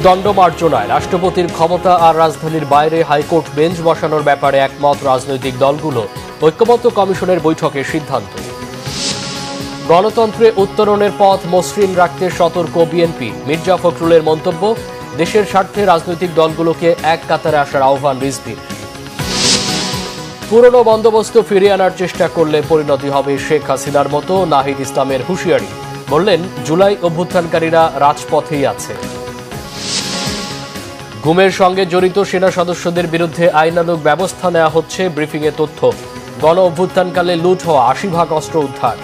দণ্ডমার্জনায় রাষ্ট্রপতির ক্ষমতা আর রাজধানীর বাইরে হাইকোর্ট বেঞ্চ বসানোর ব্যাপারে একমত রাজনৈতিক দলগুলো। ঐক্যমত্য কমিশনের বৈঠকে সিদ্ধান্ত। গণতন্ত্রে উত্তরণের পথ মসৃণ রাখতে সতর্ক বিএনপি। মির্জা ফখরুলের মন্তব্য, দেশের স্বার্থে রাজনৈতিক দলগুলোকে এক কাতারে আসার আহ্বান রিজভির। পুরনো বন্দোবস্ত ফিরিয়ে আনার চেষ্টা করলে পরিণতি হবে শেখ হাসিনার মতো, নাহিদ ইসলামের হুঁশিয়ারি। বললেন, জুলাই অভ্যুত্থানকারীরা রাজপথেই আছে। গুমের সঙ্গে জড়িত সেনা সদস্যদের বিরুদ্ধে আইনানুগ ব্যবস্থা নেওয়া হচ্ছে, ব্রিফিংয়ে তথ্য। গণ অভ্যুত্থানকালে লুট হওয়া ৮০ ভাগ অস্ত্র উদ্ধার।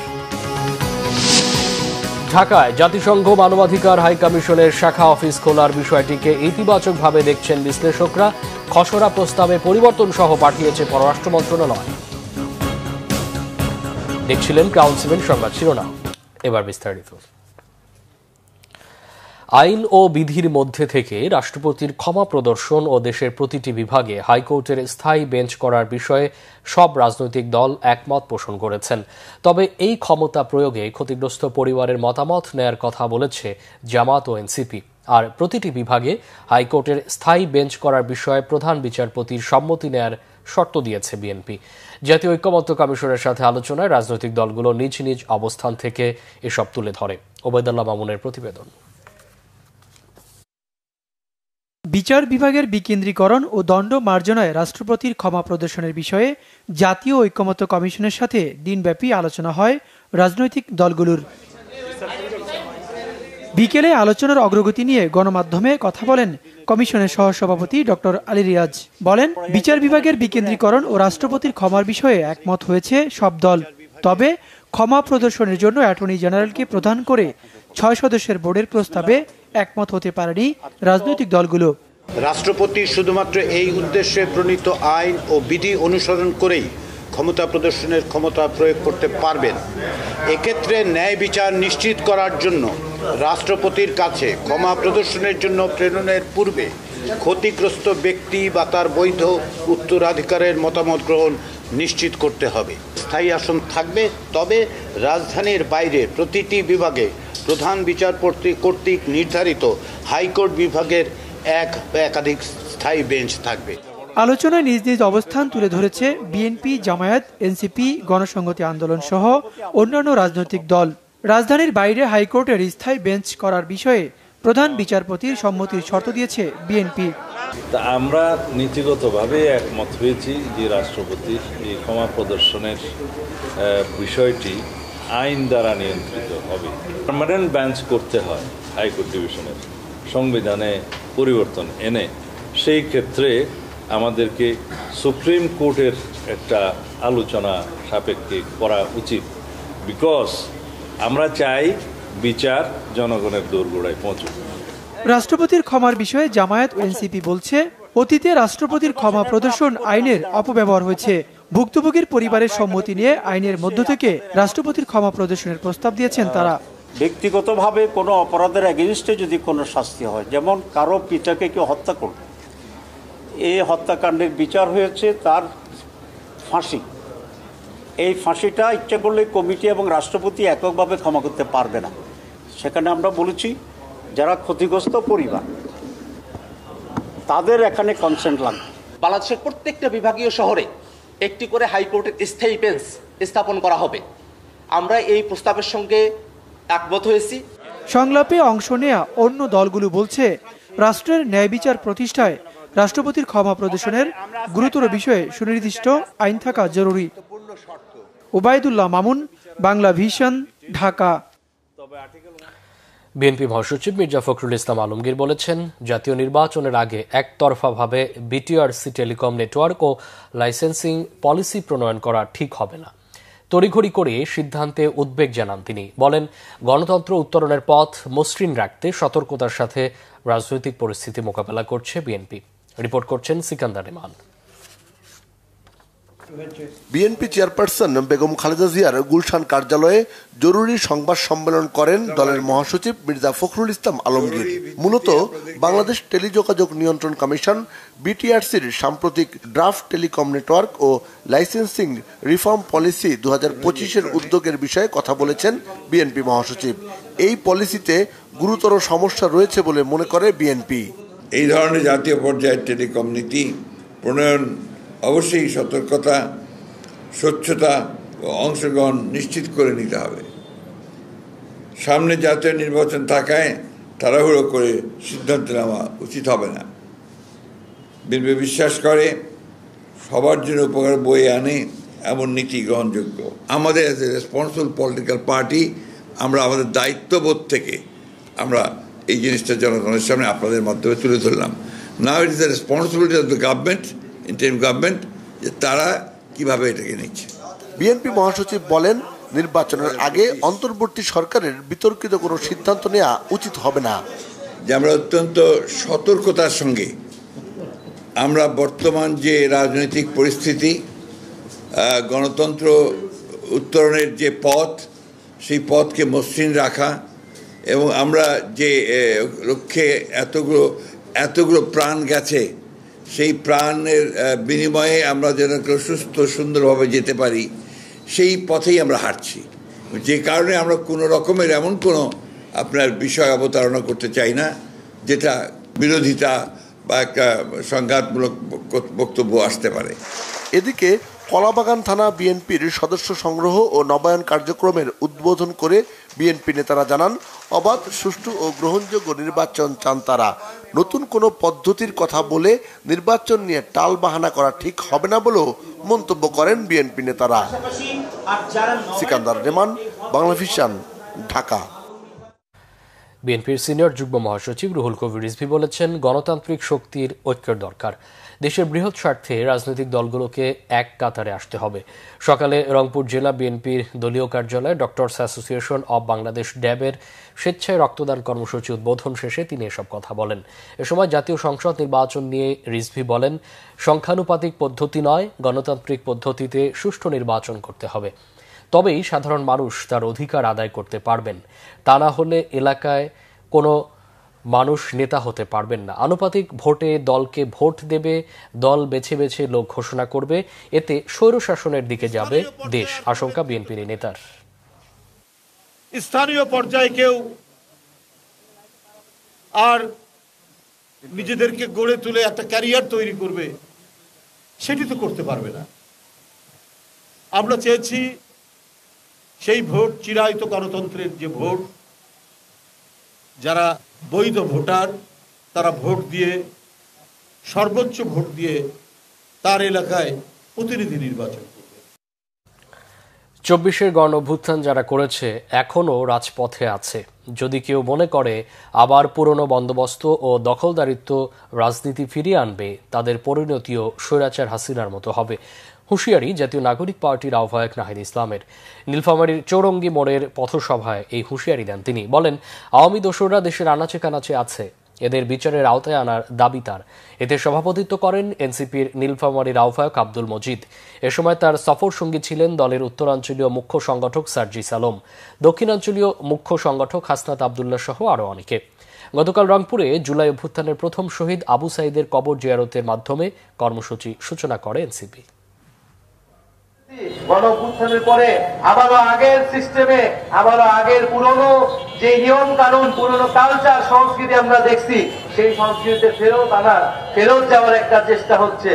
ঢাকায় জাতিসংঘ মানবাধিকার হাই কমিশনের শাখা অফিস খোলার বিষয়টিকে ইতিবাচকভাবে দেখছেন বিশ্লেষকরা। খসড়া প্রস্তাবে পরিবর্তন সহ পাঠিয়েছে পররাষ্ট্র মন্ত্রণালয়। দেখছিলেন ক্রাউন 7 সংবাদ শিরোনাম, এবার বিস্তারিত। আইন ও বিধির মধ্যে থেকে রাষ্ট্রপতির ক্ষমা প্রদর্শন ও দেশের প্রতিটি বিভাগে হাইকোর্টের স্থায়ী বেঞ্চ করার বিষয়ে সব রাজনৈতিক দল একমত পোষণ করেছেন। তবে এই ক্ষমতা প্রয়োগে ক্ষতিগ্রস্ত পরিবারের মতামত নেয়ার কথা বলেছে জামাত ও এনসিপি। আর প্রতিটি বিভাগে হাইকোর্টের স্থায়ী বেঞ্চ করার বিষয়ে প্রধান বিচারপতির সম্মতি নেয়ার শর্ত দিয়েছে বিএনপি। জাতীয় ঐক্যমত্য কমিশনের সাথে আলোচনায় রাজনৈতিক দলগুলো নিজ নিজ অবস্থান থেকে এসব তুলে ধরে। ওবায়দুল্লাহ মামুনের প্রতিবেদন। বিচার বিভাগের বিকেন্দ্রীকরণ ও দণ্ড মার্জনায় রাষ্ট্রপতির ক্ষমা প্রদর্শনের বিষয়ে জাতীয় ঐক্যমত্য কমিশনের সাথে দিনব্যাপী আলোচনা হয় রাজনৈতিক দলগুলোর। বিকেলে আলোচনার অগ্রগতি নিয়ে গণমাধ্যমে কথা বলেন কমিশনের সহসভাপতি ডক্টর আলী রিয়াজ। বলেন, বিচার বিভাগের বিকেন্দ্রীকরণ ও রাষ্ট্রপতির ক্ষমার বিষয়ে একমত হয়েছে সব দল। তবে ক্ষমা প্রদর্শনের জন্য অ্যাটর্নি জেনারেলকে প্রধান করে ৬ সদস্যের বোর্ডের প্রস্তাবে একমত হতে পারেনি রাজনৈতিক দলগুলো। রাষ্ট্রপতি শুধুমাত্র এই উদ্দেশ্যে প্রণীত আইন ও বিধি অনুসরণ করেই ক্ষমতা প্রদর্শনের ক্ষমতা প্রয়োগ করতে পারবেন। এক্ষেত্রে ন্যায় বিচার নিশ্চিত করার জন্য রাষ্ট্রপতির কাছে ক্ষমা প্রদর্শনের জন্য প্রেরণের পূর্বে ক্ষতিগ্রস্ত ব্যক্তি বা তার বৈধ উত্তরাধিকারের মতামত গ্রহণ নিশ্চিত করতে হবে। স্থায়ী আসন থাকবে, তবে রাজধানীর বাইরে প্রতিটি বিভাগে প্রধান বিচারপতি কর্তৃক নির্ধারিত হাইকোর্ট বিভাগের একাধিক স্থায়ী বেঞ্চ থাকবে। আলোচনায় নিজ নিজ অবস্থান তুলে ধরেছে বিএনপি, জামায়াত, এনসিপি, গণসংহতি আন্দোলন সহ অন্যান্য রাজনৈতিক দল। রাজধানীর বাইরে হাইকোর্টের স্থায়ী বেঞ্চ করার বিষয়ে প্রধান বিচারপতির সম্মতির শর্ত দিয়েছে বিএনপি। আমরা নীতিগতভাবে একমত হয়েছি যে রাষ্ট্রপতির এই ক্ষমা প্রদর্শনের বিষয়টি আইন দ্বারা নিয়ন্ত্রিত হবে। পার্মানেন্ট বেঞ্চ করতে হয় হাইকোর্ট ডিভিশনের সংবিধানে পরিবর্তন এনে, সেই ক্ষেত্রে আমাদেরকে সুপ্রিম কোর্টের একটা আলোচনা সাপেক্ষে করা উচিত। বিকজ আমরা চাই বিচার জনগণের দোরগোড়ায় পৌঁছুক। রাষ্ট্রপতির ক্ষমার বিষয়ে জামায়াত ও এনসিপি বলছে, অতীতে রাষ্ট্রপতির ক্ষমা প্রদর্শন আইনের অপব্যবহার হয়েছে। ভুক্তভোগীর পরিবারের সম্মতি নিয়ে আইনের মধ্য থেকে রাষ্ট্রপতির ক্ষমা প্রদর্শনের প্রস্তাব দিয়েছেন তারা। ব্যক্তিগতভাবে কোনো অপরাধের এগেইনস্টে যদি কোনো শাস্তি হয়, যেমন কারো পিতাকে কেউ হত্যা করল, এই হত্যাকাণ্ডের বিচার হয়েছে তার ফাঁসি। এই ফাঁসিটা ইচ্ছা করলে কমিটি এবং রাষ্ট্রপতি এককভাবে ক্ষমা করতে পারবে না। সেখানে আমরা বলেছি যারা ক্ষতিগ্রস্ত পরিবার তাদের এখানে কনসেন্ট লাগবে। বাংলাদেশের প্রত্যেকটা বিভাগীয় শহরে একটি করে হাইকোর্টের স্থায়ী বেঞ্চ স্থাপন করা হবে। আমরা এই প্রস্তাবের সঙ্গে একমত হয়েছি। সংলাপে অংশ নেয়া অন্য দলগুলো বলছে, রাষ্ট্রের ন্যায় বিচার প্রতিষ্ঠায় রাষ্ট্রপতির ক্ষমা প্রদর্শনের গুরুতর বিষয়ে সুনির্দিষ্ট আইন থাকা জরুরি। ওবায়দুল্লাহ মামুন, বাংলা ভিশন, ঢাকা। বিএনপি মহাসচিব মির্জা ফখরুল ইসলাম আলমগীর বলেছেন, জাতীয় নির্বাচনের আগে একতরফাভাবে বিটিআরসি টেলিকম নেটওয়ার্ক ও লাইসেন্সিং পলিসি প্রণয়ন করা ঠিক হবে না। তড়িঘড়ি করে সিদ্ধান্তে উদ্বেগ জানান তিনি। বলেন, গণতন্ত্র উত্তরণের পথ মসৃণ রাখতে সতর্কতার সাথে রাজনৈতিক পরিস্থিতি মোকাবেলা করছে বিএনপি। রিপোর্ট করছেন সিকান্দার ইমান। বিএনপি চেয়ারপারসন বেগম খালেদা জিয়ার গুলশান কার্যালয়ে জরুরি সংবাদ সম্মেলন করেন দলের মহাসচিব মির্জা ফখরুল ইসলাম আলমগীর। মূলত বাংলাদেশ টেলিযোগাযোগ নিয়ন্ত্রণ কমিশন বিটিআরসির সাম্প্রতিক ড্রাফট টেলিকম নেটওয়ার্ক ও লাইসেন্সিং রিফর্ম পলিসি 2025-এর উদ্যোগের বিষয়ে কথা বলেছেন বিএনপি মহাসচিব। এই পলিসিতে গুরুতর সমস্যা রয়েছে বলে মনে করে বিএনপি। এই ধরনের জাতীয় পর্যায়ের টেলিকম নীতি প্রণয়ন অবশ্যই সতর্কতা, স্বচ্ছতা ও অংশগ্রহণ নিশ্চিত করে নিতে হবে। সামনে জাতীয় নির্বাচন থাকায় তাড়াহুড়ো করে সিদ্ধান্ত নেওয়া উচিত হবে না। বিএনপি বিশ্বাস করে সবার জন্য উপকার বয়ে আনে এমন নীতি গ্রহণযোগ্য। আমাদের as a responsible political party আমরা আমাদের দায়িত্ববোধ থেকে আমরা এই জিনিসটা জনগণের সামনে আপনাদের মাধ্যমে তুলে ধরলাম। Now it is the responsibility of the government, interim government, যে তারা কিভাবে এটাকে নিচ্ছে। বিএনপি মহাসচিব বলেন, নির্বাচনের আগে অন্তর্বর্তী সরকারের বিতর্কিত কোনো সিদ্ধান্ত নেওয়া উচিত হবে না। যে আমরা অত্যন্ত সতর্কতার সঙ্গে আমরা বর্তমান যে রাজনৈতিক পরিস্থিতি, গণতন্ত্র উত্তরণের যে পথ, সেই পথকে মসৃণ রাখা এবং আমরা যে লক্ষ্যে এতগুলো প্রাণ গেছে, সেই প্রাণের বিনিময়ে আমরা যেন সুস্থ সুন্দরভাবে যেতে পারি, সেই পথেই আমরা হাঁটছি। যে কারণে আমরা কোনো রকমের এমন কোনো আপনার বিষয় অবতারণা করতে চাই না যেটা বিরোধিতা বা একটা সংঘাতমূলক বক্তব্য আসতে পারে। এদিকে কলাবাগান থানা বিএনপির সদস্য সংগ্রহ ও নবায়ন কার্যক্রমের উদ্বোধন করে বিএনপি নেতারা জানান, অবাধ, সুষ্ঠু ও গ্রহণযোগ্য নির্বাচন চান তারা। নতুন কোনো পদ্ধতির কথা বলে নির্বাচন নিয়ে টালবাহানা করা ঠিক হবে না বলেও মন্তব্য করেন বিএনপি নেতারা। সিকান্দার রেমান, বাংলাভিশন, ঢাকা। বিএনপির সিনিয়র যুগ্ম মহাসচিব রুহুল কবির রিজভী বলেছেন, গণতান্ত্রিক শক্তির ঐক্যের দরকার। দেশের বৃহৎ স্বার্থে রাজনৈতিক দলগুলোকে এক কাতারে আসতে হবে। সকালে রংপুর জেলা বিএনপির দলীয় কার্যালয়ে ডক্টরস অ্যাসোসিয়েশন অব বাংলাদেশ ড্যাবের স্বেচ্ছায় রক্তদান কর্মসূচি উদ্বোধন শেষে তিনি এসব কথা বলেন। এ সময় জাতীয় সংসদ নির্বাচন নিয়ে রিজভী বলেন, সংখ্যানুপাতিক পদ্ধতি নয়, গণতান্ত্রিক পদ্ধতিতে সুষ্ঠু নির্বাচন করতে হবে। তবেই সাধারণ মানুষ তার অধিকার আদায় করতে পারবেন। তা না হলে এলাকায় কোনো মানুষ নেতা হতে পারবেন না। আনুপাতিক ভোটে দলকে ভোট দেবে, দল বেছে বেছে লোক ঘোষণা করবে, এতে স্বৈরশাসনের দিকে যাবে দেশ, আশঙ্কা বিএনপির নেতার। স্থানীয় পর্যায়ে কেউ আর নিজেদেরকে গড়ে তুলে একটা ক্যারিয়ার তৈরি করবে, সেটি তো করতে পারবে না। আমরা চেয়েছি সেই ভোট চিরায়ত গণতন্ত্রের যে ভোট, যারা বৈধ ভোটার তারা ভোট দিয়ে, সর্বোচ্চ ভোট দিয়ে তার এলাকায় প্রতিনিধি নির্বাচন করবে। 24-এর গণ অভ্যুত্থান যারা করেছে এখনও রাজপথে আছে। যদি কেউ মনে করে আবার পুরনো বন্দোবস্ত ও দখলদারিত্ব রাজনীতি ফিরিয়ে আনবে, তাদের পরিণতিও স্বৈরাচার হাসিনার মতো হবে। হুঁশিয়ারি জাতীয় নাগরিক পার্টির আহ্বায়ক নাহিদ ইসলামের। নীলফামারীর চৌরঙ্গি মোড়ের পথসভায় এই হুঁশিয়ারি দেন তিনি। বলেন, আওয়ামী দোসররা দেশের আনাচে কানাচে আছে, এদের বিচারের আওতায় আনার দাবি তার। এতে সভাপতিত্ব করেন এনসিপির নীলফামারীর আহ্বায়ক আব্দুল মজিদ। এ সময় তার সফর সঙ্গী ছিলেন দলের উত্তরাঞ্চলীয় মুখ্য সংগঠক সার্জিস আলম, দক্ষিণাঞ্চলীয় মুখ্য সংগঠক হাসনাত আবদুল্লাহ সহ আরও অনেকে। গতকাল রংপুরে জুলাই অভ্যুত্থানের প্রথম শহীদ আবু সাইদের কবর জিয়ারতের মাধ্যমে কর্মসূচি সূচনা করে এনসিপি। গণ অভ্যুত্থানের পরে আবারও আগের সিস্টেমে, আবারও আগের পুরনো যে নিয়ম কানুন, পুরনো কালচার, সংস্কৃতি আমরা দেখছি, সেই সংস্কৃতিতে ফেরত যাওয়ার একটা চেষ্টা হচ্ছে।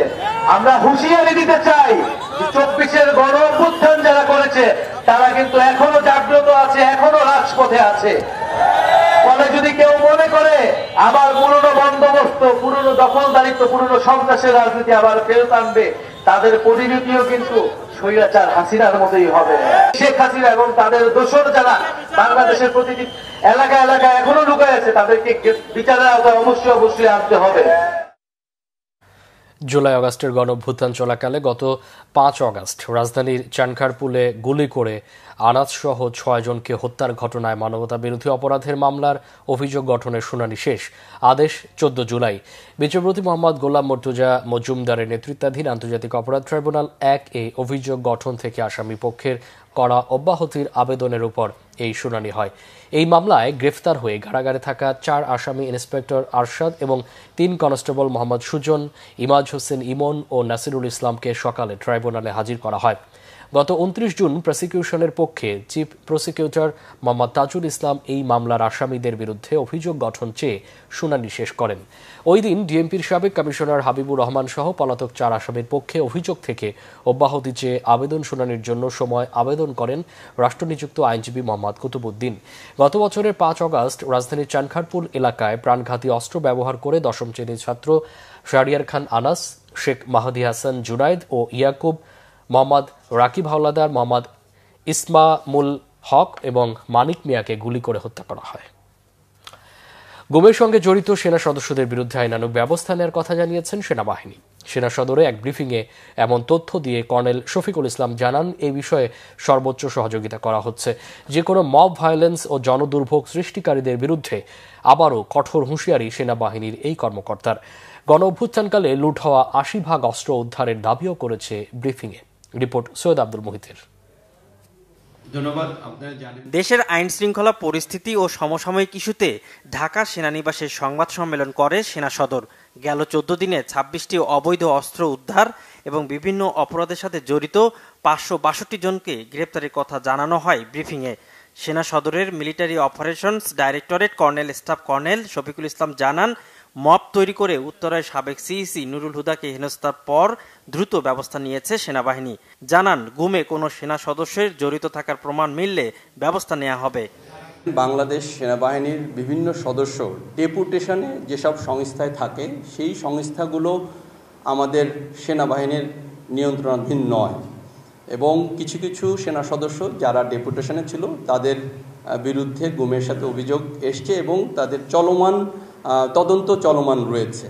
আমরা হুঁশিয়ারি দিতে চাই যে 24-এর গণ অভ্যুত্থান যারা করেছে তারা কিন্তু এখনো জাগ্রত আছে, এখনো রাজপথে আছে। ফলে যদি কেউ মনে করে আবার পুরনো বন্দোবস্ত, পুরনো দখলদারিত্ব, পুরনো সন্ত্রাসের রাজনীতি আবার ফেরত আনবে, তাদের পরিণতিও কিন্তু স্বৈরাচার হাসিনার মতোই হবে। শেখ হাসিনা এবং তাদের দোসর যারা বাংলাদেশের প্রতিটি এলাকায় এলাকায় এখনো লুকায় আছে, তাদেরকে বিচারের আওতায় অবশ্যই আনতে হবে। জুলাই আগস্টের গণ অভ্যুত্থান চলাকালে গত 5 আগস্ট রাজধানীর চানখারপুলে গুলি করে আনাজ সহ 6 জনকে হত্যার ঘটনায় মানবতাবিরোধী অপরাধের মামলার অভিযোগ গঠনের শুনানি শেষ। আদেশ 14 জুলাই। বিচারপতি মোহাম্মদ গোলাম মর্তুজা মজুমদারের নেতৃত্বাধীন আন্তর্জাতিক অপরাধ ট্রাইব্যুনাল 1-এ অভিযোগ গঠন থেকে আসামি পক্ষের করা অব্যাহতির আবেদনের উপর এই শুনানি হয়। এই মামলায় গ্রেফতার হয়ে কারাগারে থাকা 4 আসামি ইন্সপেক্টর আরশাদ এবং 3 কনস্টেবল মোহাম্মদ সুজন, ইমাজ হোসেন ইমন ও নাসিরুল ইসলামকে সকালে ট্রাইব্যুনালে হাজির করা হয়। গত 29 জুন প্রসিকিউশনের পক্ষে চিফ প্রসিকিউটর মোহাম্মদ তাজুল ইসলাম এই মামলার আসামিদের বিরুদ্ধে অভিযোগ গঠন চেয়ে শুনানি শেষ করেন। ওই দিন ডিএমপির সাবেক কমিশনার হাবিবুর রহমান সহ পলাতক 4 আসামির পক্ষে অভিযোগ থেকে অব্যাহতি চেয়ে আবেদন শুনানির জন্য সময় আবেদন করেন রাষ্ট্রনিযুক্ত আইনজীবী মোহাম্মদ কুতুবুদ্দিন। গত বছরের 5 অগস্ট রাজধানীর চানখারপুল এলাকায় প্রাণঘাতী অস্ত্র ব্যবহার করে 10ম শ্রেণীর ছাত্র শাহরিয়ার খান আনাস, শেখ মাহাদি হাসান জুনাইদ ও ইয়াকুব, মোহাম্মদ রাকিব হাওলাদার, মোহাম্মদ ইসমামুল হক এবং মানিক মিয়াকে গুলি করে হত্যা করা হয়। গুমের সঙ্গে জড়িত সেনা সদস্যদের বিরুদ্ধে আইনানুগ ব্যবস্থা নেওয়ার কথা জানিয়েছেন সেনাবাহিনী। সেনা সদরে এক ব্রিফিংয়ে এমন তথ্য দিয়ে কর্নেল শফিকুল ইসলাম জানান, এই বিষয়ে সর্বোচ্চ সহযোগিতা করা হচ্ছে। যে কোনো মব ভায়োলেন্স ও জনদুর্ভোগ সৃষ্টিকারীদের বিরুদ্ধে আবারও কঠোর হুঁশিয়ারি সেনাবাহিনীর এই কর্মকর্তার। গণ অভ্যুত্থানকালে লুট হওয়া 80 ভাগ অস্ত্র উদ্ধারের দাবিও করেছে ব্রিফিংয়ে। রিপোর্ট সৈয়দ আব্দুল মুহিতের। দেশের আইন শৃঙ্খলা পরিস্থিতি ও সমসাময়িক ইস্যুতে ঢাকা সেনানিবাসে সংবাদ সম্মেলন করে সেনা সদর। গেল 14 দিনে 26টি অবৈধ অস্ত্র উদ্ধার এবং বিভিন্ন অপরাধের সাথে জড়িত 562 জনকে গ্রেপ্তারের কথা জানানো হয় ব্রিফিংয়ে। সেনা সদরের military operations directorate colonel staff colonel Shafiqul Islam জানান, মব তৈরি করে উত্তরায় সাবেক সিইসি নুরুল হুদাকে হেনস্থার পর দ্রুত ব্যবস্থা নিয়েছে সেনাবাহিনী। জানান, গুমে কোনো সেনা সদস্যের জড়িত থাকার প্রমাণ মিললে ব্যবস্থা নেওয়া হবে। বাংলাদেশ সেনাবাহিনীর বিভিন্ন সদস্য ডেপুটেশনে যেসব সংস্থায় থাকে, সেই সংস্থাগুলো আমাদের সেনাবাহিনীর নিয়ন্ত্রণাধীন নয় এবং কিছু কিছু সেনা সদস্য যারা ডেপুটেশনে ছিল তাদের বিরুদ্ধে গুমের সাথে অভিযোগ এসছে এবং তাদের তদন্ত চলমান রয়েছে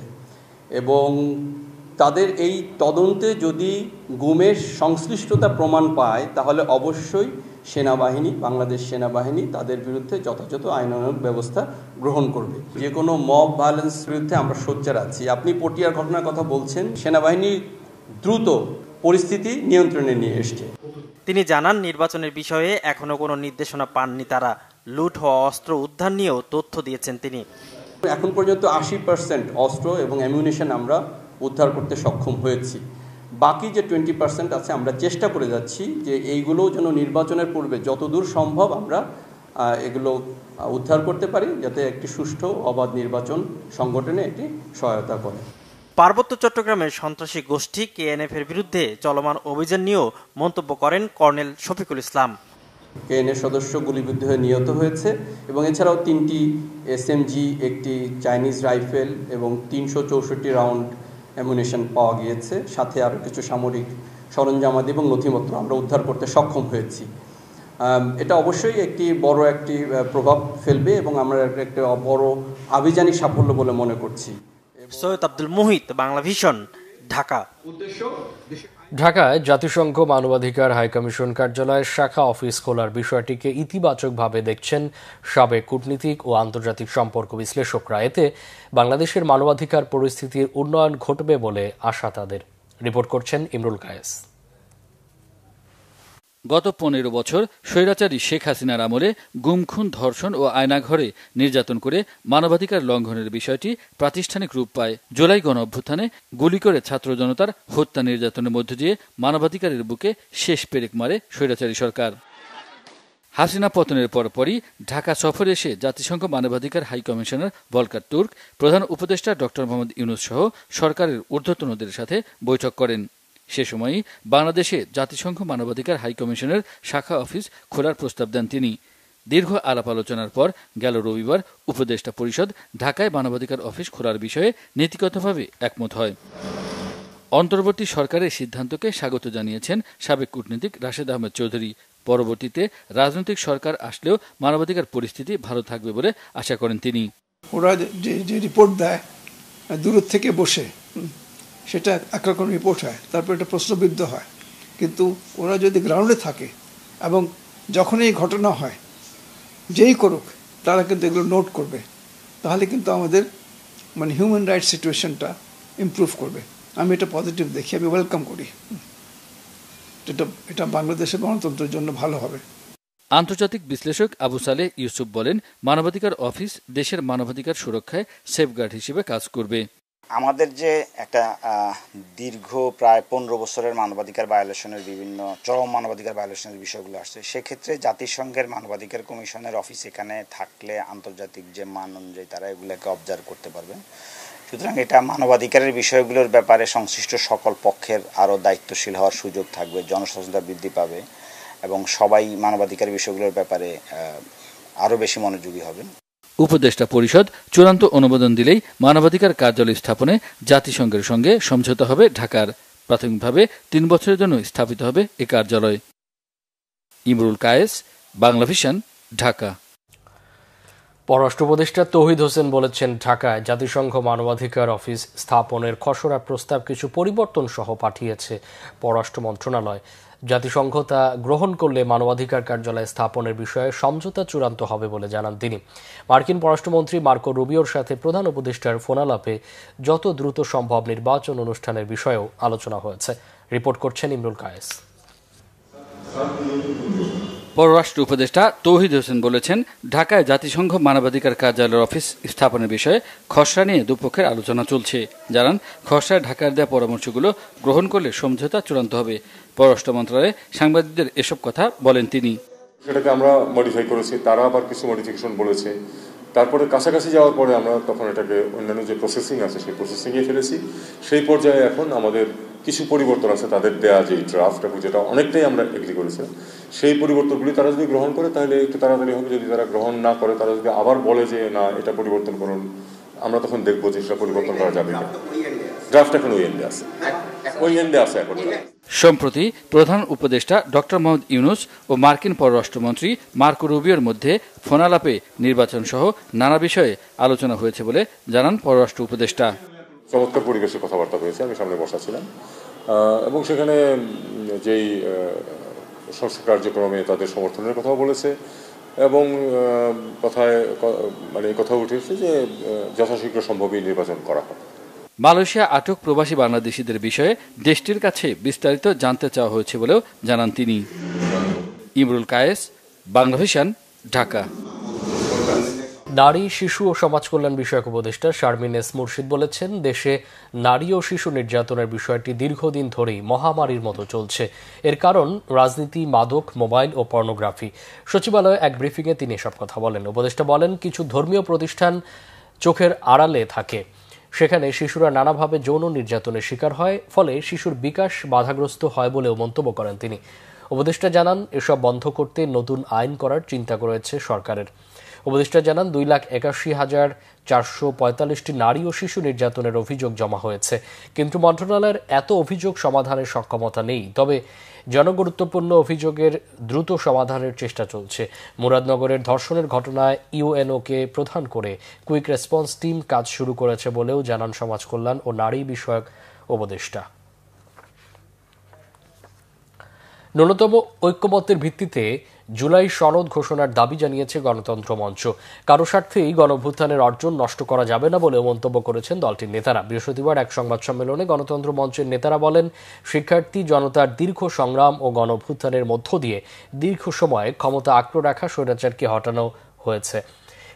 এবং তাদের এই তদন্তে যদি গুমের সংশ্লিষ্টতা প্রমাণ পায় তাহলে অবশ্যই বাংলাদেশ সেনাবাহিনী তাদের বিরুদ্ধে যথাযথ আইনানুগ ব্যবস্থা গ্রহণ করবে। যে কোনো মব ভায়োলেন্স বিরুদ্ধে আমরা সোচ্চার আছি। আপনি পটিয়ার ঘটনার কথা বলছেন, সেনাবাহিনী দ্রুত পরিস্থিতি নিয়ন্ত্রণে নিয়ে এসছে। তিনি জানান, নির্বাচনের বিষয়ে এখনো কোনো নির্দেশনা পাননি তারা। লুট হওয়া অস্ত্র উদ্ধার নিয়েও তথ্য দিয়েছেন তিনি। এখন পর্যন্ত 80% অস্ত্র এবং অ্যামিউনিশন আমরা উদ্ধার করতে সক্ষম হয়েছি। বাকি যে 20% আছে আমরা চেষ্টা করে যাচ্ছি যে এইগুলো যেন নির্বাচনের পূর্বে যতদূর সম্ভব আমরা এগুলো উদ্ধার করতে পারি, যাতে একটি সুষ্ঠু অবাধ নির্বাচন সংগঠনে এটি সহায়তা করে। পার্বত্য চট্টগ্রামের সন্ত্রাসী গোষ্ঠী কেএনএফ এর বিরুদ্ধে চলমান অভিযান নিয়েও মন্তব্য করেন কর্নেল শফিকুল ইসলাম। কেএনএফ সদস্য গুলিবিদ্ধ হয়ে নিহত হয়েছে এবং এছাড়াও 3টি এসএমজি, একটি চাইনিজ রাইফেল এবং 364 রাউন্ড অ্যামুনিশন পাওয়া গিয়েছে। সাথে আরও কিছু সামরিক সরঞ্জামাদি এবং নথিপত্র আমরা উদ্ধার করতে সক্ষম হয়েছি। এটা অবশ্যই একটি বড় প্রভাব ফেলবে এবং আমরা একটা বড় আভিযানিক সাফল্য বলে মনে করছি। সৈয়দ আব্দুল মুহিত, বাংলা ভিশন, ঢাকা। ঢাকায় জাতিসংঘ মানবাধিকার হাইকমিশন কার্যালয়ের শাখা অফিস খোলার বিষয়টিকে ইতিবাচকভাবে দেখছেন সাবেক কূটনীতিক ও আন্তর্জাতিক সম্পর্ক বিশ্লেষকরা। এতে বাংলাদেশের মানবাধিকার পরিস্থিতির উন্নয়ন ঘটবে বলে আশা তাদের। রিপোর্ট করছেন ইমরুল কায়েস। গত 15 বছর স্বৈরাচারী শেখ হাসিনার আমলে গুম-খুন, ধর্ষণ ও আয়নাঘরে নির্যাতন করে মানবাধিকার লঙ্ঘনের বিষয়টি প্রাতিষ্ঠানিক রূপ পায়। জুলাই গণ অভ্যুত্থানে গুলি করে ছাত্র জনতার হত্যা নির্যাতনের মধ্য দিয়ে মানবাধিকারের বুকে শেষ পেরেক মারে স্বৈরাচারী সরকার। হাসিনা পতনের পরপরই ঢাকা সফরে এসে জাতিসংঘ মানবাধিকার হাই কমিশনার ভলকার তুর্ক, প্রধান উপদেষ্টা ডক্টর মোহাম্মদ ইউনূস সহ সরকারের ঊর্ধ্বতনদের সাথে বৈঠক করেন। সে সময়ই বাংলাদেশে জাতিসংঘ মানবাধিকার হাই কমিশনের শাখা অফিস খোলার প্রস্তাব দেন তিনি। দীর্ঘ আলাপ আলোচনার পর গেল রবিবার উপদেষ্টা পরিষদ ঢাকায় মানবাধিকার অফিস খোলার বিষয়ে নীতিগতভাবে একমত হয়। অন্তর্বর্তী সরকারের সিদ্ধান্তকে স্বাগত জানিয়েছেন সাবেক কূটনীতিক রাশেদ আহমেদ চৌধুরী। পরবর্তীতে রাজনৈতিক সরকার আসলেও মানবাধিকার পরিস্থিতি ভালো থাকবে বলে আশা করেন তিনি। ওরা যে রিপোর্ট দেয় দূর থেকে বসে, সেটা একরকম রিপোর্ট হয়, তারপর এটা প্রশ্নবিদ্ধ হয়, কিন্তু ওরা যদি গ্রাউন্ডে থাকে এবং যখন এই ঘটনা হয় যেই করুক তারা কিন্তু এগুলো নোট করবে, তাহলে কিন্তু আমাদের হিউম্যান রাইটস সিচুয়েশনটা ইমপ্রুভ করবে। আমি এটা পজিটিভ দেখি, আমি ওয়েলকাম করি। এটা বাংলাদেশের গণতন্ত্রের জন্য ভালো হবে। আন্তর্জাতিক বিশ্লেষক আবু সালেহ ইউসুফ বলেন, মানবাধিকার অফিস দেশের মানবাধিকার সুরক্ষায় সেফগার্ড হিসেবে কাজ করবে। আমাদের যে একটা দীর্ঘ প্রায় 15 বছরের মানবাধিকার ভায়োলেশনের বিভিন্ন চরম মানবাধিকার ভায়োলেশনের বিষয়গুলো আসছে, সেক্ষেত্রে জাতিসংঘের মানবাধিকার কমিশনের অফিস এখানে থাকলে আন্তর্জাতিক যে মান অনুযায়ী তারা এগুলোকে অবজার্ভ করতে পারবেন। সুতরাং এটা মানবাধিকারের বিষয়গুলোর ব্যাপারে সংশ্লিষ্ট সকল পক্ষের আরও দায়িত্বশীল হওয়ার সুযোগ থাকবে, জনসচেতনতা বৃদ্ধি পাবে এবং সবাই মানবাধিকার বিষয়গুলোর ব্যাপারে আরও বেশি মনোযোগী হবেন। উপদেষ্টা পরিষদ চূড়ান্ত অনুমোদন দিলেই মানবাধিকার কার্যালয় স্থাপনে জাতিসংঘের সঙ্গে সমঝোতা হবে ঢাকার। প্রাথমিকভাবে 3 বছরের জন্য স্থাপিত হবে এ কার্যালয়। ইমরুল কায়েস, বাংলা ভিশন, ঢাকা। পররাষ্ট্র উপদেষ্টা তৌহিদ হোসেন বলেছেন, ঢাকায় জাতিসংঘ মানবাধিকার অফিস স্থাপনের খসড়া প্রস্তাব কিছু পরিবর্তন সহ পাঠিয়েছে পররাষ্ট্র মন্ত্রণালয়। জাতিসংঘ তা গ্রহণ করলে মানবাধিকার কার্যালয় স্থাপনের বিষয়ে সমঝোতা চূড়ান্ত হবে বলে জানান তিনি। মার্কিন পররাষ্ট্রমন্ত্রী মার্কো রুবিওর সাথে প্রধান উপদেষ্টার ফোনালাপে যত দ্রুত সম্ভব নির্বাচন অনুষ্ঠানের বিষয়েও আলোচনা হয়েছে। রিপোর্ট করছেন ইমরুল কায়েস। পররাষ্ট্র উপদেষ্টা তৌহিদ হোসেন বলেছেন, ঢাকায় জাতিসংঘ মানবাধিকার কার্যালয়ের অফিস স্থাপনের বিষয়ে খসড়া নিয়ে দুপক্ষের আলোচনা চলছে। জানান, খসড়ায় ঢাকার দেওয়া পরামর্শগুলো গ্রহণ করলে সমঝোতা চূড়ান্ত হবে। পররাষ্ট্র মন্ত্রণালয়ে সাংবাদিকদের এসব কথা বলেন তিনি। সেটাকে আমরা মডিফাই করেছি, তারা আবার কিছু মডিফিকেশন বলেছে। তারপরে কাছাকাছি যাওয়ার পরে আমরা তখন এটাকে অন্যান্য যে প্রসেসিং আছে সেই প্রসেসিংয়ে ফেলেছি। সেই পর্যায়ে এখন আমাদের কিছু পরিবর্তন আছে তাদের দেয়া যে ড্রাফট, এবং যেটা অনেকটাই আমরা এগ্রি করেছি, সেই পরিবর্তনগুলি তারা যদি গ্রহণ করে তাহলে একটু তাড়াতাড়ি হবে। যদি তারা গ্রহণ না করে, তারা যদি আবার বলে যে না এটা পরিবর্তন করুন, আমরা তখন দেখবো যে সেটা পরিবর্তন করা যাবে কিনা। ড্রাফট এখন ওই এন্ডে আছে এখন। সম্প্রতি প্রধান উপদেষ্টা ডক্টর মোহাম্মদ ইউনুস ও মার্কিন পররাষ্ট্রমন্ত্রী মার্কো রুবিওর মধ্যে ফোনালাপে নির্বাচন সহ নানা বিষয়ে আলোচনা হয়েছে বলে জানান পররাষ্ট্র উপদেষ্টা। চমৎকার পরিবেশে কথাবার্তা হয়েছে, আমি সামনে বসা ছিলাম, এবং সেখানে যেই সংস্কার কার্যক্রমে তাদের সমর্থনের কথাও বলেছে, এবং কথা উঠেছে যে যথাশীঘ্র সম্ভবই নির্বাচন করা হবে। মালয়েশিয়া আটক প্রবাসী বাংলাদেশিদের বিষয়ে দেশটির কাছে বিস্তারিত জানতে চাওয়া হয়েছে বলেও জানান তিনি। ইমরুল কায়েস, বাংলা ভিশন, ঢাকা। নারী, শিশু ও সমাজ কল্যাণ বিষয়ক উপদেষ্টা শারমিন এস মুর্শিদ বলেছেন, দেশে নারী ও শিশু নির্যাতনের বিষয়টি দীর্ঘদিন ধরেই মহামারীর মতো চলছে। এর কারণ রাজনীতি, মাদক, মোবাইল ও পর্নোগ্রাফি। সচিবালয়ে এক ব্রিফিংয়ে তিনি এসব কথা বলেন। উপদেষ্টা বলেন, কিছু ধর্মীয় প্রতিষ্ঠান চোখের আড়ালে থাকে, সেখানে শিশুরা নানাভাবে যৌন নির্যাতনের শিকার হয়, ফলে শিশুর বিকাশ বাধাগ্রস্ত হয় বলেও মন্তব্য করেন তিনি। উপদেষ্টা জানান, এসব বন্ধ করতে নতুন আইন করার চিন্তা করেছে সরকারের। উপদেষ্টা জানান, 2,81,445টি নারী ও শিশু নির্যাতনের অভিযোগ জমা হয়েছে, কিন্তু মন্ত্রণালয়ের এত অভিযোগ সমাধানের সক্ষমতা নেই। তবে জনগুরুত্বপূর্ণ অভিযোগের দ্রুত সমাধানের চেষ্টা চলছে। মুরাদনগরের ধর্ষণের ঘটনায় ইউএনওকে প্রধান করে কুইক রেসপন্স টিম কাজ শুরু করেছে বলেও জানান সমাজ কল্যাণ ও নারী বিষয়ক উপদেষ্টা। ন্যূনতম ঐক্যমত্যের ভিত্তিতে জুলাই সনদ ঘোষণার দাবি জানিয়েছে গণতন্ত্র মঞ্চ। কারো স্বার্থেই গণঅভ্যুত্থানের অর্জন নষ্ট করা যাবে না বলেও মন্তব্য করেছেন দলটির নেতারা। বৃহস্পতিবার এক সংবাদ সম্মেলনে গণতন্ত্র মঞ্চের নেতারা বলেন, শিক্ষার্থী জনতার দীর্ঘ সংগ্রাম ও গণঅভ্যুত্থানের মধ্য দিয়ে দীর্ঘ সময় ক্ষমতা আঁকড়ে রাখা স্বৈরাচারকে হটানো হয়েছে।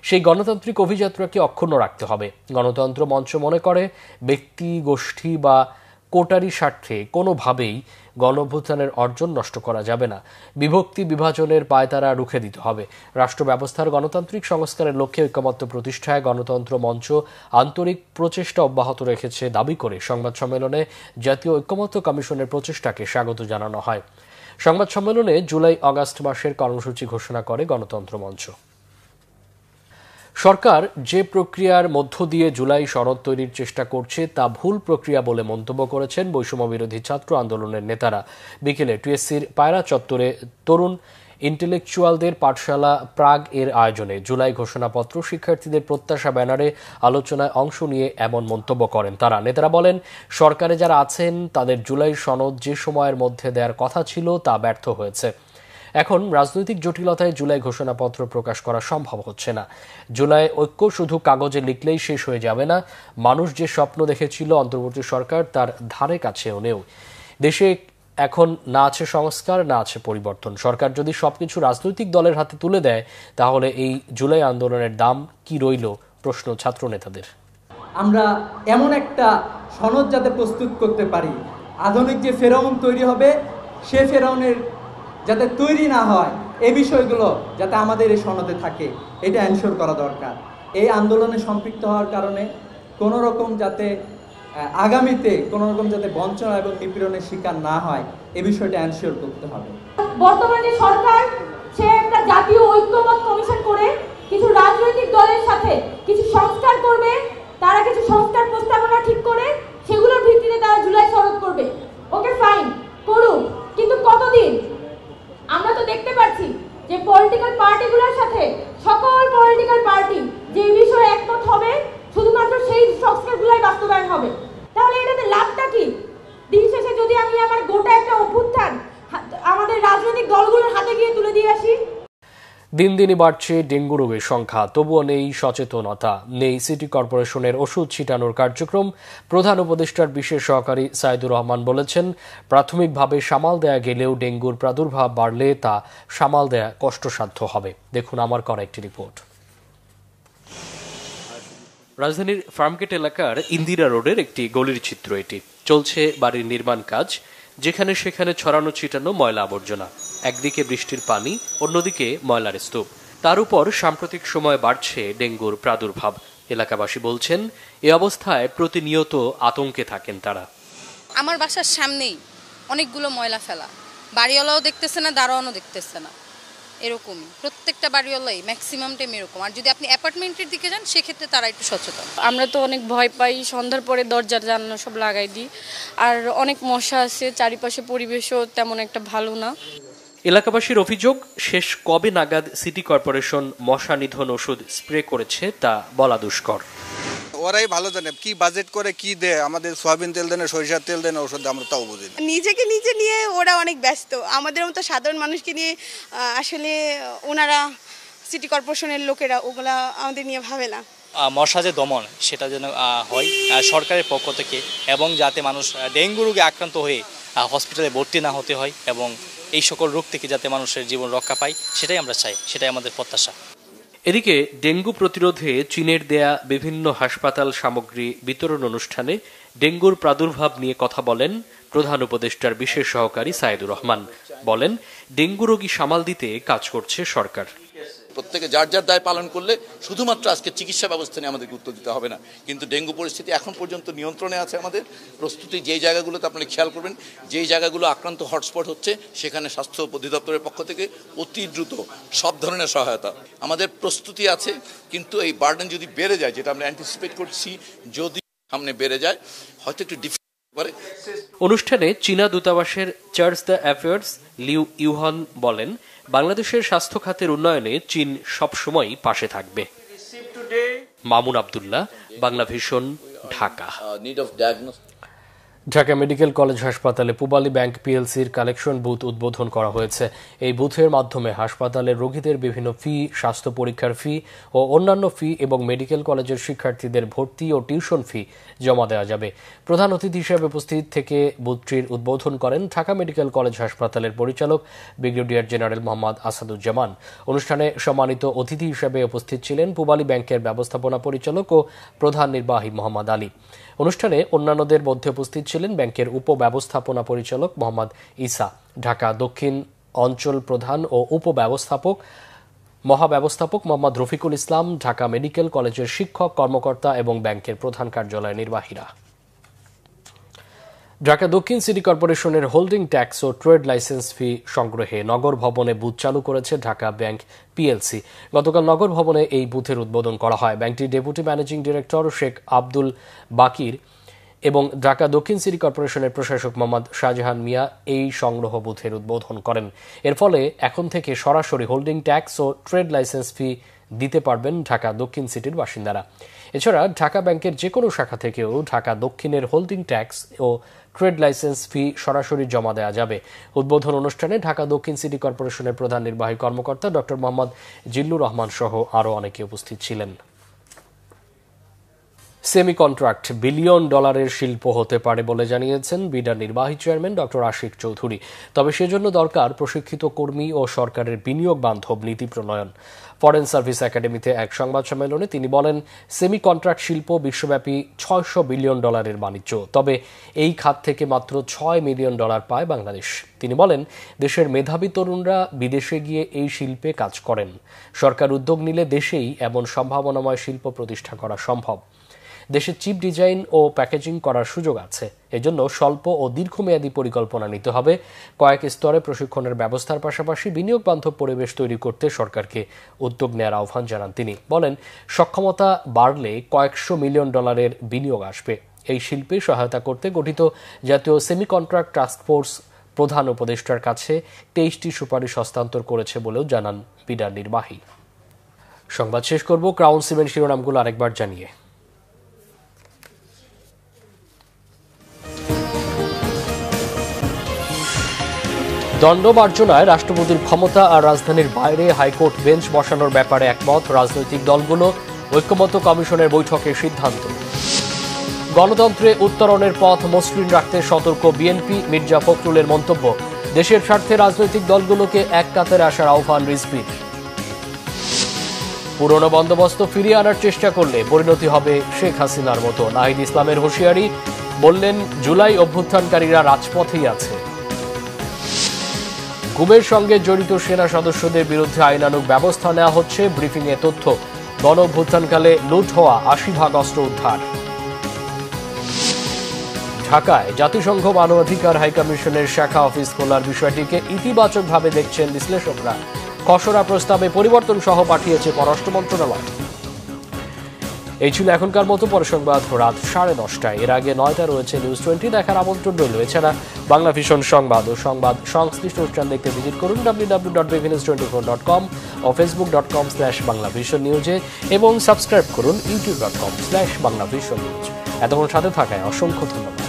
সেই গণতান্ত্রিক অভিযাত্রাকে অক্ষুণ্ণ রাখতে হবে। গণতন্ত্র মঞ্চ মনে করে, ব্যক্তি, গোষ্ঠী বা কোটারি স্বার্থে কোনোভাবেই গণঅভ্যুত্থানের অর্জন নষ্ট করা যাবে না। বিভক্তি, বিভাজনের পায়তারা রুখে দিতে হবে। রাষ্ট্র ব্যবস্থার গণতান্ত্রিক সংস্কারের লক্ষ্যে ঐক্যমত্য প্রতিষ্ঠায় গণতন্ত্র মঞ্চ আন্তরিক প্রচেষ্টা অব্যাহত রেখেছে দাবি করে সংবাদ সম্মেলনে জাতীয় ঐক্যমত্য কমিশনের প্রচেষ্টাকে স্বাগত জানানো হয়। সংবাদ সম্মেলনে জুলাই-আগস্ট মাসের কর্মসূচি ঘোষণা করে গণতন্ত্র মঞ্চ। সরকার যে প্রক্রিয়ার মধ্য দিয়ে জুলাই সনদ তৈরির চেষ্টা করছে তা ভুল প্রক্রিয়া বলে মন্তব্য করেছেন বৈষম্য বিরোধী ছাত্র আন্দোলনের নেতারা। বিকেলে টিএসসির পায়রা চত্বরে তরুণ ইন্টেলেকচুয়ালদের পাঠশালা প্রাগ এর আয়োজনে জুলাই ঘোষণাপত্র শিক্ষার্থীদের প্রত্যাশা ব্যানারে আলোচনায় অংশ নিয়ে এমন মন্তব্য করেন তারা। নেতারা বলেন, সরকারে যারা আছেন তাদের জুলাই সনদ যে সময়ের মধ্যে দেওয়ার কথা ছিল তা ব্যর্থ হয়েছে। এখন রাজনৈতিক জটিলতায় জুলাই ঘোষণাপত্র প্রকাশ করা সম্ভব হচ্ছে না। জুলাই ঐক্য শুধু কাগজে লিখলেই শেষ হয়ে যাবে না। মানুষ যে স্বপ্ন দেখেছিল অন্তর্বর্তী সরকার তার ধারে কাছেও নেই। দেশে এখন না আছে সংস্কার, না আছে পরিবর্তন। সরকার যদি সবকিছু রাজনৈতিক দলের হাতে তুলে দেয়, তাহলে এই জুলাই আন্দোলনের দাম কি রইল, প্রশ্ন ছাত্র নেতাদের। আমরা এমন একটা সনদ যাতে প্রস্তুত করতে পারি, আধুনিক যে ফেরাউন তৈরি হবে সে ফেরাউনের যাতে তৈরি না হয়, এই বিষয়গুলো যাতে আমাদের এই সনদে থাকে, এটা এনশিওর করা দরকার। এই আন্দোলনে সম্পৃক্ত হওয়ার কারণে কোনো রকম যাতে আগামীতে কোনো রকম যাতে বঞ্চনা এবং নিপীড়নের শিকার না হয়, এই বিষয়টা এনশিওর করতে হবে। বর্তমানে সরকার সে একটা জাতীয় ঐক্যমত কমিশন করে কিছু রাজনৈতিক দলের সাথে কিছু সংস্কার করবে, তারা কিছু সংস্কার প্রস্তাবনা ঠিক করে সেগুলোর ভিত্তিতে তারা জুলাই সনদ করবে। ওকে ফাইন, করুক, কিন্তু কতদিন? আমরা তো দেখতে পাচ্ছি যে পলিটিক্যাল পার্টিগুলোর সাথে সকল পলিটিক্যাল পার্টি যে বিষয়ে একমত হবে শুধুমাত্র সেই সংস্কারগুলোই বাস্তবায়ন হবে। তাহলে এটাতে লাভটা কি? দিন শেষে যদি আমি আমার গোটা একটা অভ্যুত্থান আমাদের রাজনৈতিক দলগুলোর হাতে গিয়ে তুলে দিয়ে আসি। দিন দিনই বাড়ছে ডেঙ্গু রোগের সংখ্যা, তবুও নেই সচেতনতা, নেই সিটি কর্পোরেশনের ওষুধ ছিটানোর কার্যক্রম। প্রধান উপদেষ্টার বিশেষ সহকারী সাইদুর রহমান বলেছেন, প্রাথমিকভাবে সামাল দেয়া গেলেও ডেঙ্গুর প্রাদুর্ভাব বাড়লে তা সামাল দেয়া কষ্টসাধ্য হবে। দেখুন আমার করা একটি রিপোর্ট। রাজধানীর ফার্মগেট এলাকার ইন্দিরা রোডের একটি গলির চিত্র এটি। চলছে বাড়ির নির্মাণ কাজ, যেখানে সেখানে ছড়ানো ছিটানো ময়লা আবর্জনা। একদিকে বৃষ্টির পানি, অন্যদিকে ময়লার স্তূপ। তার উপর সাম্প্রতিক সময়ে বাড়ছে ডেঙ্গুর প্রাদুর্ভাব। এলাকাবাসী বলছেন, এ অবস্থায় প্রতিনিয়ত আতঙ্কে থাকেন তারা। আমার বাসার সামনেই অনেকগুলো ময়লা ফেলা, বাড়িওয়ালাও দেখতেছে না, দারোয়ানও দেখতেছে না, এরকমই প্রত্যেকটা বাড়িওয়ালাই ম্যাক্সিমাম টাইম এরকম। আর যদি আপনি অ্যাপার্টমেন্টের দিকে যান সেক্ষেত্রে তারা একটু সচেতন। আমরা তো অনেক ভয় পাই, সন্ধ্যার পরে দরজার জানালা সব লাগাই দিই, আর অনেক মশা আছে, চারিপাশে পরিবেশও তেমন একটা ভালো না। এলাকাবাসীর অভিযোগ, শেষ কবে নাগাদ সিটি কর্পোরেশন মশা নিধন ওষুধ স্প্রে করেছে তা বলা দুষ্কর। ওরাই ভালো জানে কি বাজেট করে কি দেয়, আমাদের সয়াবিন তেল দেন, সরিষার তেল দেন, ওষুধ আমরা তাও বুঝি না। নিজেকে নিজে নিয়ে ওরা অনেক ব্যস্ত, আমাদের মতো সাধারণ মানুষকে নিয়ে আসলে ওনারা সিটি কর্পোরেশনের লোকেরা ওগুলা আমাদের নিয়ে ভাবে না। মশা যে দমন সেটা যেন হয় সরকারের পক্ষ থেকে, এবং যাতে মানুষ ডেঙ্গু রোগে আক্রান্ত হয়ে হসপিটালে ভর্তি না হতে হয় এবং এই সকল রোগ থেকে যাতে মানুষের জীবন রক্ষা পায়, সেটাই আমরা চাই, সেটাই আমাদের প্রত্যাশা। এদিকে ডেঙ্গু প্রতিরোধে চীনের দেয়া বিভিন্ন হাসপাতাল সামগ্রী বিতরণ অনুষ্ঠানে ডেঙ্গুর প্রাদুর্ভাব নিয়ে কথা বলেন প্রধান উপদেষ্টার বিশেষ সহকারী সাইদুর রহমান। বলেন, ডেঙ্গু রোগী সামাল দিতে কাজ করছে সরকার। প্রত্যেকে যার যার দায় পালন করলে শুধুমাত্র আজকে চিকিৎসা ব্যবস্থা নিয়ে আমাদের গুরুত্ব দিতে হবে না, কিন্তু ডেঙ্গু পরিস্থিতি এখন পর্যন্ত নিয়ন্ত্রণে আছে। আমাদের প্রস্তুতি যেই জায়গাগুলোতে আপনারা খেয়াল করবেন, যেই জায়গাগুলো আক্রান্ত হটস্পট হচ্ছে সেখানে স্বাস্থ্য অধিদপ্তরের পক্ষ থেকে অতি দ্রুত সব ধরনের সহায়তা আমাদের প্রস্তুতি আছে। কিন্তু এই বার্ডেন যদি বেড়ে যায়, যেটা আমরা অ্যান্টিসিপেট করছি, যদি সামনে বেড়ে যায় হয়তো একটু অনুষ্ঠানে চীনা দূতাবাসের charge the affairs Liu Yohan বলেন, বাংলাদেশের স্বাস্থ্য খাতের উন্নয়নে চীন সবসময় পাশে থাকবে। Mamun Abdullah, Bangla vision, Dhaka. Dhaka medical college হাসপাতালে পূবালী ব্যাংক পিএলসির কালেকশন বুথ উদ্বোধন করা হয়েছে। এই বুথের মাধ্যমে হাসপাতালের রোগীদের বিভিন্ন ফি, স্বাস্থ্য পরীক্ষার ফি ও অন্যান্য ফি এবং মেডিকেল কলেজের শিক্ষার্থীদের ভর্তি ও টিউশন ফি জমা দেওয়া যাবে। প্রধান অতিথি হিসেবে উপস্থিত থেকে বুথটির উদ্বোধন করেন ঢাকা মেডিকেল কলেজ হাসপাতালের পরিচালক ব্রিগেডিয়ার জেনারেল মোহাম্মদ আসাদুজ্জামান। অনুষ্ঠানে সম্মানিত অতিথি হিসেবে উপস্থিত ছিলেন পূবালী ব্যাংকের ব্যবস্থাপনা পরিচালক ও প্রধান নির্বাহী মোহাম্মদ আলী। অনুষ্ঠানে অন্যান্যদের মধ্যে উপস্থিত ছিলেন ব্যাংকের উপব্যবস্থাপনা পরিচালক মোহাম্মদ ইসা, ঢাকা দক্ষিণ অঞ্চল প্রধান ও উপব্যবস্থাপক মহাব্যবস্থাপক মোহাম্মদ রফিকুল ইসলাম, ঢাকা মেডিকেল কলেজের শিক্ষক কর্মকর্তা এবং ব্যাংকের প্রধান কার্যালয়ের নির্বাহীরা। ঢাকা দক্ষিণ সিটি কর্পোরেশনের হোল্ডিং ট্যাক্স ও ট্রেড লাইসেন্স ফি সংগ্রহে নগর ভবনে বুথ চালু করেছে ঢাকা ব্যাংক পিএলসি। গতকাল নগর ভবনে এই বুথের উদ্বোধন করা হয়। ব্যাংকটির deputy managing director Sheikh Abdul Baqir এবং ঢাকা দক্ষিণ সিটি কর্পোরেশনের প্রশাসক মোহাম্মদ শাহজাহান মিয়া এই সংগ্রহ বুথের উদ্বোধন করেন। এর ফলে এখন থেকে সরাসরি হোল্ডিং ট্যাক্স ও ট্রেড লাইসেন্স ফি দিতে পারবেন ঢাকা দক্ষিণ সিটির বাসিন্দারা। এছাড়া ঢাকা ব্যাংকের যে কোনো শাখা থেকেও ঢাকা দক্ষিণের হোল্ডিং ট্যাক্স ও ট্রেড লাইসেন্স ফি সরাসরি জমা দেওয়া যাবে। উদ্বোধন অনুষ্ঠানে ঢাকা দক্ষিণ সিটি কর্পোরেশনের প্রধান নির্বাহী কর্মকর্তা ডক্টর মোহাম্মদ জিল্লুর রহমান সহ আরও অনেকে উপস্থিত ছিলেন। সেমি কন্ট্রাক্ট বিলিয়ন ডলারের শিল্প হতে পারে বলে জানিয়েছেন বিডার নির্বাহী চেয়ারম্যান ডক্টর আশিক চৌধুরী। তবে সেজন্য দরকার প্রশিক্ষিত কর্মী ও সরকারের বিনিয়োগ বান্ধব নীতি প্রণয়ন। ফরেন সার্ভিস একাডেমিতে এক সংবাদ সম্মেলনে তিনি বলেন, সেমি কন্ট্রাক্ট শিল্প বিশ্বব্যাপী 600 বিলিয়ন ডলারের বাণিজ্য, তবে এই খাত থেকে মাত্র 6 মিলিয়ন ডলার পায় বাংলাদেশ। তিনি বলেন, দেশের মেধাবী তরুণরা বিদেশে গিয়ে এই শিল্পে কাজ করেন। সরকার উদ্যোগ নিলে দেশেই এমন সম্ভাবনাময় শিল্প প্রতিষ্ঠা করা সম্ভব। দেশে চিপ ডিজাইন ও প্যাকেজিং করার সুযোগ আছে। এজন্য স্বল্প ও দীর্ঘমেয়াদী পরিকল্পনা নিতে হবে। কয়েক স্তরে প্রশিক্ষণের ব্যবস্থার পাশাপাশি বিনিয়োগ বান্ধব পরিবেশ তৈরি করতে সরকারকে উদ্যোগ নেওয়ার আহ্বান জানান তিনি। বলেন, সক্ষমতা বাড়লে কয়েকশো মিলিয়ন ডলারের বিনিয়োগ আসবে। এই শিল্পে সহায়তা করতে গঠিত জাতীয় সেমি কন্ট্রাক্ট টাস্ক ফোর্স প্রধান উপদেষ্টার কাছে 23টি সুপারিশ হস্তান্তর করেছে বলেও জানান বিডার নির্বাহী। সংবাদ শেষ করব ক্রাউন সিমেন্ট শিরোনামগুলো আরেকবার জানিয়ে। দণ্ড মার্জনায় রাষ্ট্রপতির ক্ষমতা আর রাজধানীর বাইরে হাইকোর্ট বেঞ্চ বসানোর ব্যাপারে একমত রাজনৈতিক দলগুলো। ঐক্যমত্য কমিশনের বৈঠকে সিদ্ধান্ত। গণতন্ত্রে উত্তরণের পথ মসৃণ রাখতে সতর্ক বিএনপি, মির্জা ফখরুলের মন্তব্য। দেশের স্বার্থে রাজনৈতিক দলগুলোকে এক কাতারে আসার আহ্বান রিজভির। পুরনো বন্দোবস্ত ফিরিয়ে আনার চেষ্টা করলে পরিণতি হবে শেখ হাসিনার মতো। নাহিদ ইসলামের হুঁশিয়ারি, বললেন, জুলাই অভ্যুত্থানকারীরা রাজপথেই আছে। গুমের সঙ্গে জড়িত সেনা সদস্যদের বিরুদ্ধে আইনানুগ ব্যবস্থা নেওয়া হচ্ছে, ব্রিফিংয়ে তথ্য। গণ অভ্যুত্থানকালে লুট হওয়া 80 অস্ত্র উদ্ধার। ঢাকায় জাতিসংঘ মানবাধিকার হাইকমিশনের শাখা অফিস খোলার বিষয়টিকে ইতিবাচকভাবে দেখছেন বিশ্লেষকরা। খসড়া প্রস্তাবে পরিবর্তন সহ পাঠিয়েছে পররাষ্ট্র মন্ত্রণালয়। এই ছিল এখনকার মতো। পরে সংবাদ রাত 10:30টায়। এর আগে 9টা রয়েছে নিউজ 20 দেখার আমন্ত্রণ রইল। এছাড়া বাংলা ভিশন সংবাদ ও সংবাদ সংশ্লিষ্ট অনুষ্ঠান দেখতে ভিজিট করুন www.bvnews24.com ও facebook.com/banglavisionnews এবং সাবস্ক্রাইব করুন youtube.com/banglavisionnews। এতক্ষণ সাথে থাকায় অসংখ্য ধন্যবাদ।